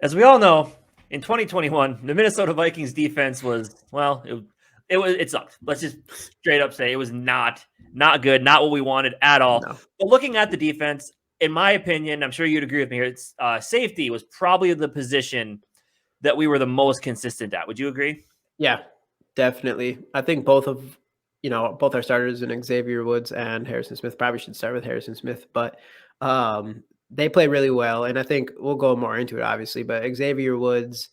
As we all know, in 2021, the Minnesota Vikings defense was, well, it sucked. Let's just straight up say it was not good, not what we wanted at all. No. But looking at the defense, in my opinion, I'm sure you'd agree with me here. It's safety was probably the position that we were the most consistent at. Would you agree? Yeah, definitely. I think both our starters in Xavier Woods and Harrison Smith, probably should start with Harrison Smith, but they play really well. And I think we'll go more into it, obviously, but Xavier Woods,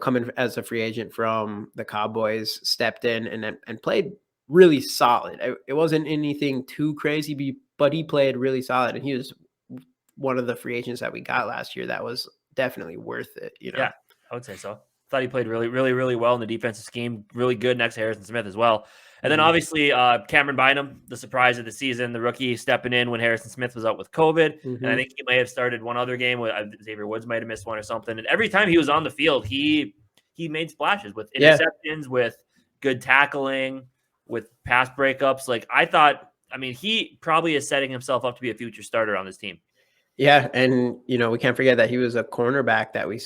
coming as a free agent from the Cowboys, stepped in and played really solid. It wasn't anything too crazy, but he played really solid. And he was one of the free agents that we got last year that was definitely worth it. Yeah, I would say so. Thought he played really, really, really well in the defensive scheme. Really good next to Harrison Smith as well. And then obviously Camryn Bynum, the surprise of the season, the rookie stepping in when Harrison Smith was out with COVID. And I think he may have started one other game with Xavier Woods might have missed one or something. And every time he was on the field, he made splashes with interceptions, with good tackling, with pass breakups. Like he probably is setting himself up to be a future starter on this team. Yeah, and we can't forget that he was a cornerback that we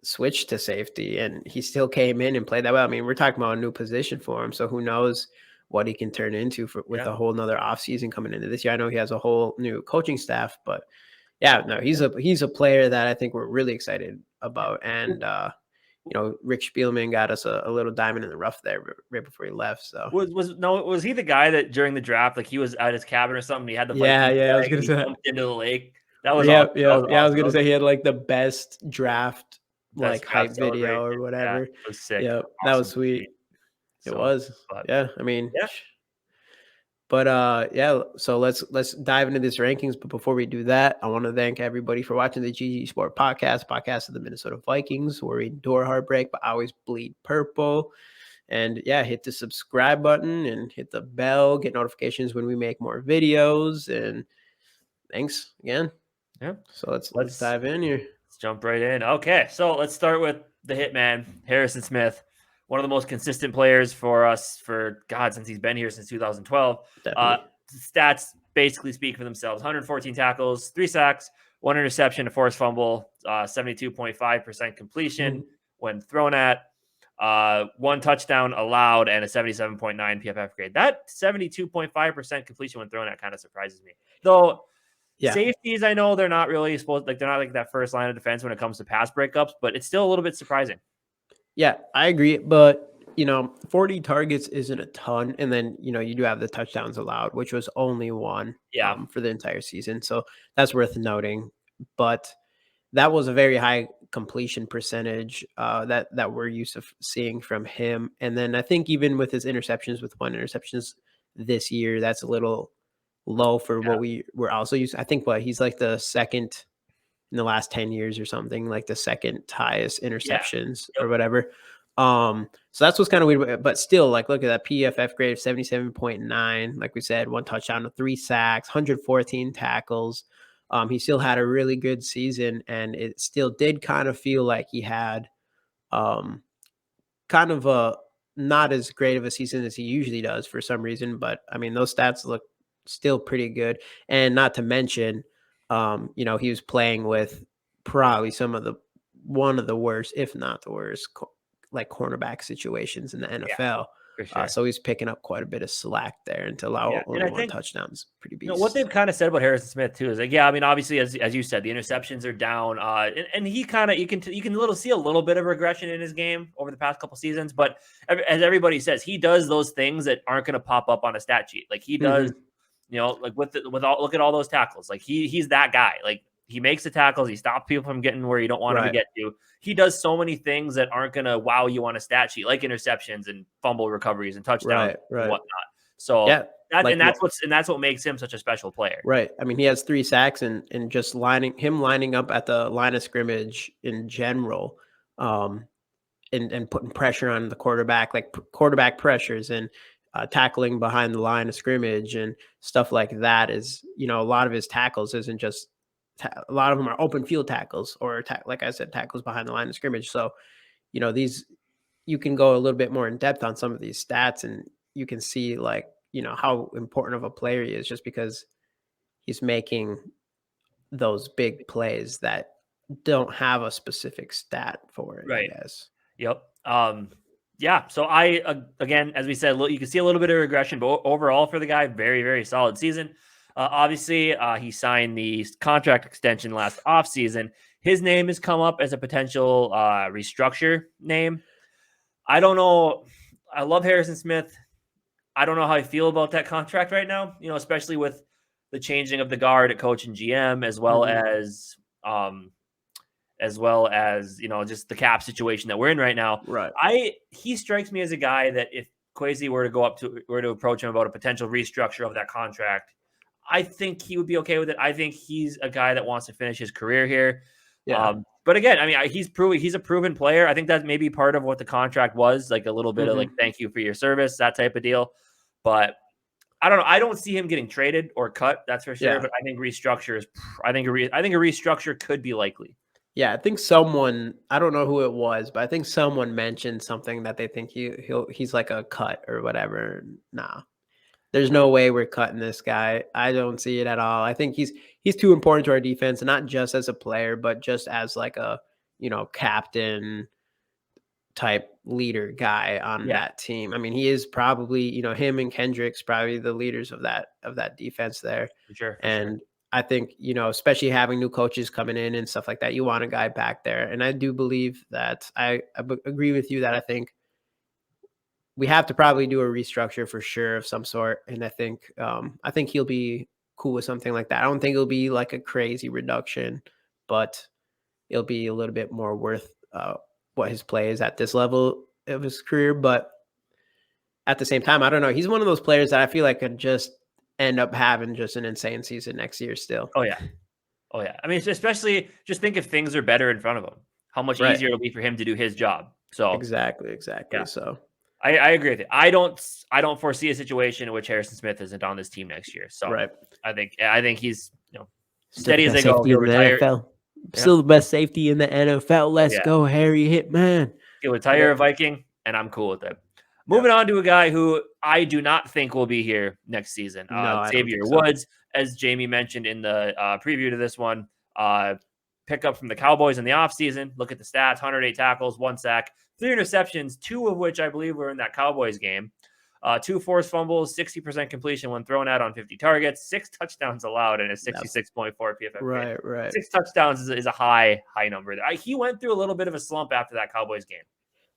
switched to safety, and he still came in and played that well. I mean, we're talking about a new position for him, so who knows what he can turn into with a whole nother offseason coming into this year. I know he has a whole new coaching staff, but yeah, no, he's a player that I think we're really excited about. And Rick Spielman got us a little diamond in the rough there right before he left. So was he the guy that during the draft, like he was at his cabin or something, he had the I was gonna say jumped into the lake? That was awesome. Awesome. I was gonna say he had like the best draft Best hype video or whatever. Yeah, it was sick. Yeah, awesome. That was sweet. It was. Yeah, I mean, But so let's dive into this rankings. But before we do that, I want to thank everybody for watching the GG Sport podcast of the Minnesota Vikings, where we endure heartbreak but always bleed purple. And hit the subscribe button and hit the bell, get notifications when we make more videos. And thanks again. Yeah. So let's dive in here. Let's jump right in. Okay, so let's start with the hitman, Harrison Smith. One of the most consistent players for us since he's been here since 2012. Stats basically speak for themselves. 114 tackles, 3 sacks, 1 interception, a forced fumble, 72.5% completion when thrown at, 1 touchdown allowed, and a 77.9 PFF grade. That 72.5% completion when thrown at kind of surprises me. Though safeties, I know they're not really they're not like that first line of defense when it comes to pass breakups, but it's still a little bit surprising. Yeah, I agree. But, 40 targets isn't a ton. And then, you do have the touchdowns allowed, which was only 1 for the entire season. So that's worth noting. But that was a very high completion percentage that we're used to seeing from him. And then I think even with his interceptions, with 1 interceptions this year, that's a little low for what we were also used to. I think he's like the second in the last 10 years or something, like the second highest interceptions or whatever. So that's what's kind of weird, but still, like, look at that PFF grade of 77.9. Like we said, 1 touchdown, 3 sacks, 114 tackles. He still had a really good season, and it still did kind of feel like he had kind of a not as great of a season as he usually does for some reason. But I mean, those stats look still pretty good. And not to mention, he was playing with probably one of the worst, if not the worst, like cornerback situations in the NFL. Yeah, for sure. So he's picking up quite a bit of slack there, and to allow only 1 touchdown is pretty beast. What they've kind of said about Harrison Smith too is like, I mean, obviously as you said, the interceptions are down, and he kind of you can see a little bit of regression in his game over the past couple seasons. But as everybody says, he does those things that aren't going to pop up on a stat sheet. Like he does. Like look at all those tackles. Like he's that guy. Like he makes the tackles. He stops people from getting where you don't want him to get to. He does so many things that aren't going to wow you on a stat sheet, like interceptions and fumble recoveries and touchdowns and whatnot. So that's what makes him such a special player. Right. I mean, he has 3 sacks and just lining up at the line of scrimmage in general, and putting pressure on the quarterback, like quarterback pressures and tackling behind the line of scrimmage and stuff like that is, a lot of his tackles isn't just a lot of them are open field tackles or like I said, tackles behind the line of scrimmage. So, these, you can go a little bit more in depth on some of these stats, and you can see like, how important of a player he is just because he's making those big plays that don't have a specific stat for it, Right. I guess. Yep. Yeah. So again, as we said, you can see a little bit of regression, but overall for the guy, very, very solid season. Obviously, he signed the contract extension last offseason. His name has come up as a potential restructure name. I don't know. I love Harrison Smith. I don't know how I feel about that contract right now, especially with the changing of the guard at coach and GM, as well as just the cap situation that we're in right now. Right. He strikes me as a guy that if Kwesi were to approach him about a potential restructure of that contract, I think he would be okay with it. I think he's a guy that wants to finish his career here. Yeah. But again, I mean, he's a proven player. I think that's maybe part of what the contract was, like a little bit of like, thank you for your service, that type of deal. But I don't know. I don't see him getting traded or cut. That's for sure. Yeah. But I think I think a restructure could be likely. Yeah, I think someone, I don't know who it was, but I think someone mentioned something that they think he's like a cut or whatever. Nah. There's no way we're cutting this guy. I don't see it at all. I think he's too important to our defense, not just as a player, but just as like a, captain type leader guy on that team. I mean, he is probably, him and Kendrick's probably the leaders of that defense there. For sure. And I think, especially having new coaches coming in and stuff like that, you want a guy back there. And I do believe that I agree with you that I think we have to probably do a restructure for sure of some sort. And I think he'll be cool with something like that. I don't think it'll be like a crazy reduction, but it'll be a little bit more worth what his play is at this level of his career. But at the same time, I don't know. He's one of those players that I feel like could just end up having just an insane season next year still. Oh yeah. I mean, especially just think if things are better in front of him, how much easier it'll be for him to do his job. So exactly. Yeah. So I agree with you. I don't foresee a situation in which Harrison Smith isn't on this team next year. So I think he's steady as they go. He'll retire. NFL. Still the best safety in the NFL. Let's go, Harry Hitman. He'll retire a Viking, and I'm cool with it. Moving on to a guy who I do not think will be here next season. Xavier Woods, as Jamie mentioned in the preview to this one, pick up from the Cowboys in the offseason. Look at the stats: 108 tackles, 1 sack, 3 interceptions, 2 of which I believe were in that Cowboys game. 2 forced fumbles, 60% completion when thrown out on 50 targets, 6 touchdowns allowed, and a 66.4 PFF. Right. 6 touchdowns is a high number. He went through a little bit of a slump after that Cowboys game.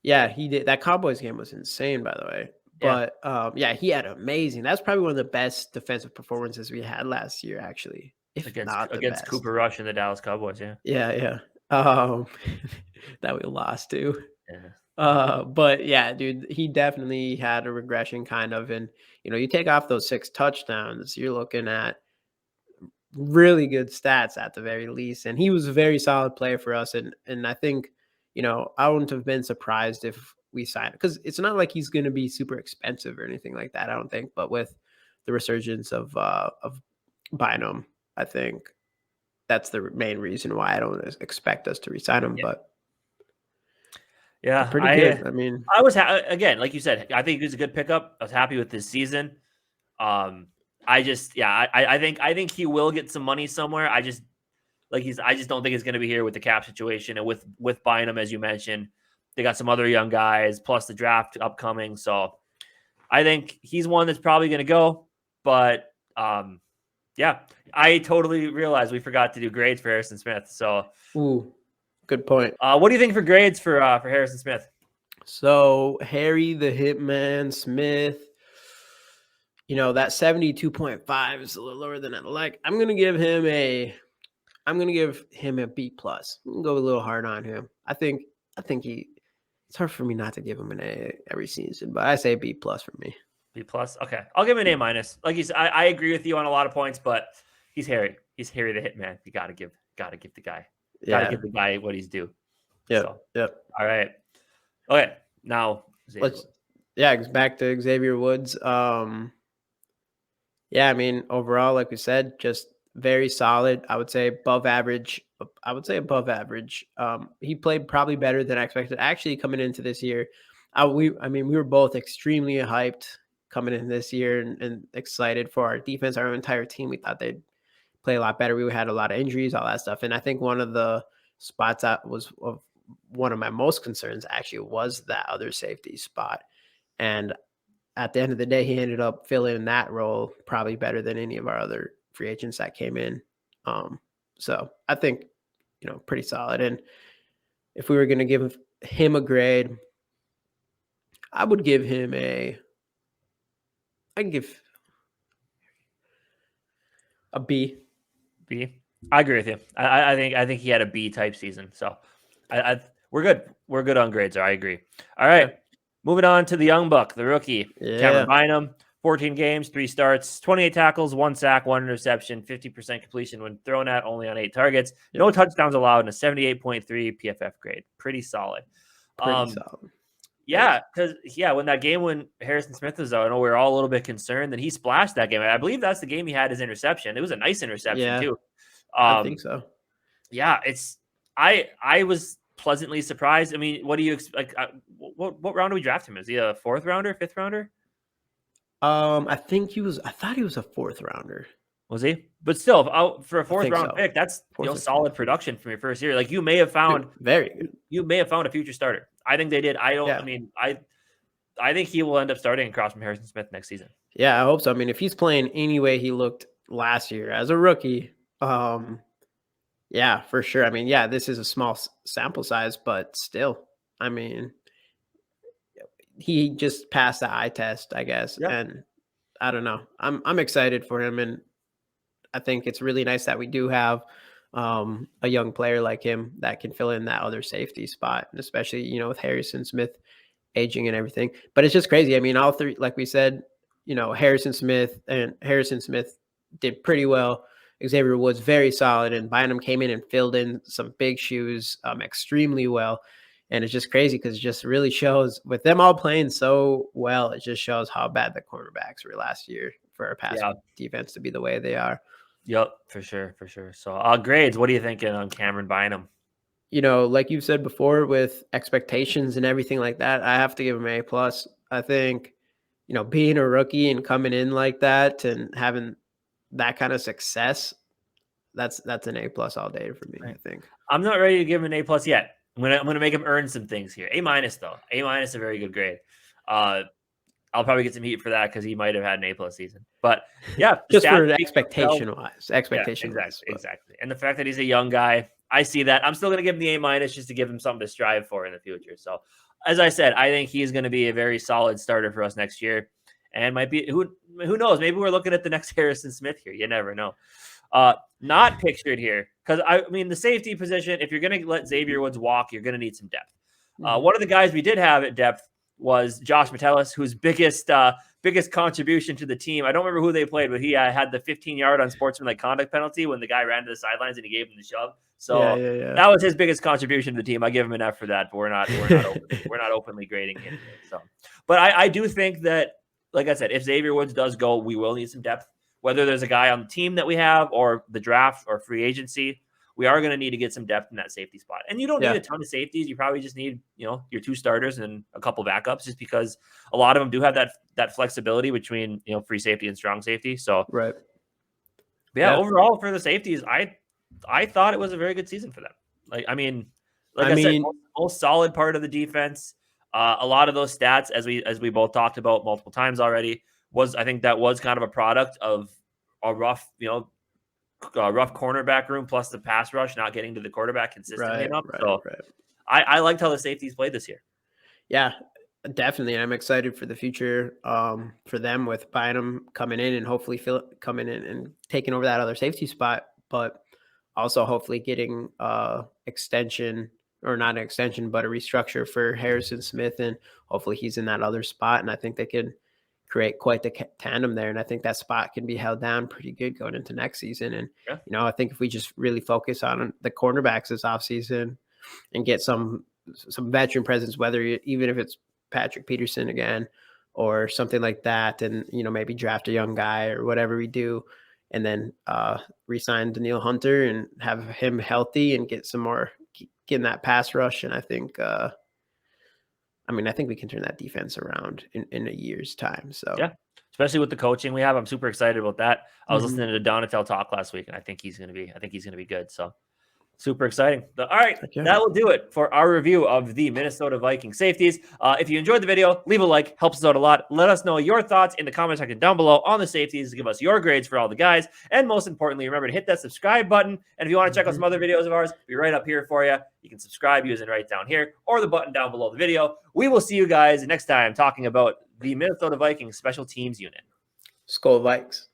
Yeah, he did. That Cowboys game was insane, by the way. But he had amazing. That's probably one of the best defensive performances we had last year, actually. Against Cooper Rush and the Dallas Cowboys, Yeah. That we lost to. Yeah. But yeah, dude, he definitely had a regression kind of, and you take off those 6 touchdowns, you're looking at really good stats at the very least. And he was a very solid player for us. And I think, I wouldn't have been surprised if we signed, because it's not like he's going to be super expensive or anything like that, I don't think. But with the resurgence of Bynum, I think that's the main reason why I don't expect us to resign him. But pretty good. I mean, I was again, like you said, I think he was a good pickup. I was happy with this season. I think he will get some money somewhere. I just don't think it's going to be here with the cap situation, and with Bynum, as you mentioned, they got some other young guys plus the draft upcoming. So I think he's one that's probably going to go. But I totally realized we forgot to do grades for Harrison Smith. So, good point. What do you think for grades for Harrison Smith? So Harry the Hitman Smith, that 72.5 is a little lower than I'd like. I'm gonna give him a B plus. I'm gonna go a little hard on him. I think it's hard for me not to give him an A every season, but I say B plus for me. B plus. Okay, I'll give him an A minus. Like you said, I agree with you on a lot of points, but he's Harry. He's Harry the Hitman. You gotta give the guy. Gotta give the guy what he's due. Yep. All right. Okay. Now back to Xavier Woods. I mean, overall, like we said, just very solid. I would say above average. He played probably better than I expected. Actually, coming into this year, we were both extremely hyped coming in this year and excited for our defense, our entire team. We thought they'd play a lot better. We had a lot of injuries, all that stuff. And I think one of the spots, that was one of my most concerns actually was that other safety spot. And at the end of the day, he ended up filling that role probably better than any of our other free agents that came in. So I think, pretty solid. And if we were going to give him a grade, I would give him I can give a B. B. I agree with you. I think he had a B type season. So we're good. We're good on grades there. I agree. All right. Yeah. Moving on to the young buck, the rookie, Camryn Bynum. 14 games, 3 starts, 28 tackles, 1 sack, 1 interception, 50% completion when thrown at, only on 8 targets. Yep. No touchdowns allowed, and a 78.3 PFF grade. Pretty solid. Solid. Yeah, because when that game when Harrison Smith was out, I know we were all a little bit concerned that he splashed that game. I believe that's the game he had his interception. It was a nice interception too. I think so. Yeah, I was pleasantly surprised. I mean, what do you expect? What round do we draft him? Is he a 4th rounder, 5th rounder? I thought he was a 4th rounder. Was he? But still, for a 4th round pick, that's solid production from your first year. Like, you may have found very good. You may have found a future starter. I think they did. I think he will end up starting across from Harrison Smith next season. Yeah, I hope so. I mean, if he's playing any way he looked last year as a rookie, yeah, for sure. I mean, yeah, this is a small sample size, but still, I mean, he just passed the eye test, I guess. Yep. And I don't know. I'm excited for him, and I think it's really nice that we do have a young player like him that can fill in that other safety spot, and especially, with Harrison Smith aging and everything. But it's just crazy. I mean, all three, like we said, Harrison Smith did pretty well. Xavier Woods, very solid, and Bynum came in and filled in some big shoes extremely well. And it's just crazy because it just really shows, with them all playing so well, it just shows how bad the cornerbacks were last year for our pass defense to be the way they are. Yep, for sure. So grades, what are you thinking on Camryn Bynum? Like you said before, with expectations and everything like that, I have to give him A+. I think, being a rookie and coming in like that and having that kind of success, that's an A+ all day for me, right. I think. I'm not ready to give him an A+ yet. I'm gonna make him earn some things here. A- though. A- a very good grade. I'll probably get some heat for that because he might have had an A+ season. But yeah, just for expectation wise. Exactly. And the fact that he's a young guy, I see that. I'm still gonna give him the A- just to give him something to strive for in the future. So, as I said, I think he's gonna be a very solid starter for us next year, and might be who knows? Maybe we're looking at the next Harrison Smith here. You never know. Not pictured here, because I mean, the safety position, if you're going to let Xavier Woods walk, you're going to need some depth. One of the guys we did have at depth was Josh Metellus, whose biggest contribution to the team. I don't remember who they played, but he had the 15-yard unsportsmanlike conduct penalty when the guy ran to the sidelines and he gave him the shove. So that was his biggest contribution to the team. I give him an F for that, but we're not openly grading him. So, but I do think that, like I said, if Xavier Woods does go, we will need some depth. Whether there's a guy on the team that we have or the draft or free agency, we are going to need to get some depth in that safety spot. And you don't need a ton of safeties. You probably just need, your 2 starters and a couple backups, just because a lot of them do have that flexibility between, free safety and strong safety. So, right. Overall for the safeties, I thought it was a very good season for them. I said, most solid part of the defense. A lot of those stats, as we both talked about multiple times already, I think that was kind of a product of a rough cornerback room, plus the pass rush not getting to the quarterback consistently enough. I liked how the safeties played this year. Yeah, definitely. I'm excited for the future for them, with Bynum coming in and hopefully coming in and taking over that other safety spot, but also hopefully getting extension, or not an extension, but a restructure for Harrison Smith, and hopefully he's in that other spot. And I think they can create quite the tandem there. And I think that spot can be held down pretty good going into next season. And, I think if we just really focus on the cornerbacks this offseason and get some veteran presence, even if it's Patrick Peterson again or something like that, and, maybe draft a young guy or whatever we do, and then re-sign Danielle Hunter and have him healthy and get in that pass rush. And I think, I think we can turn that defense around in a year's time. So yeah, especially with the coaching we have, I'm super excited about that. I was listening to Donatel talk last week, and I think he's going to be good. So Super exciting. All right, that will do it for our review of the Minnesota Vikings safeties. If you enjoyed the video, leave a like. Helps us out a lot. Let us know your thoughts in the comment section down below on the safeties. Give us your grades for all the guys. And most importantly, remember to hit that subscribe button. And if you want to check out some other videos of ours, be right up here for you. You can subscribe using right down here or the button down below the video. We will see you guys next time talking about the Minnesota Vikings special teams unit. SKOL Vikes.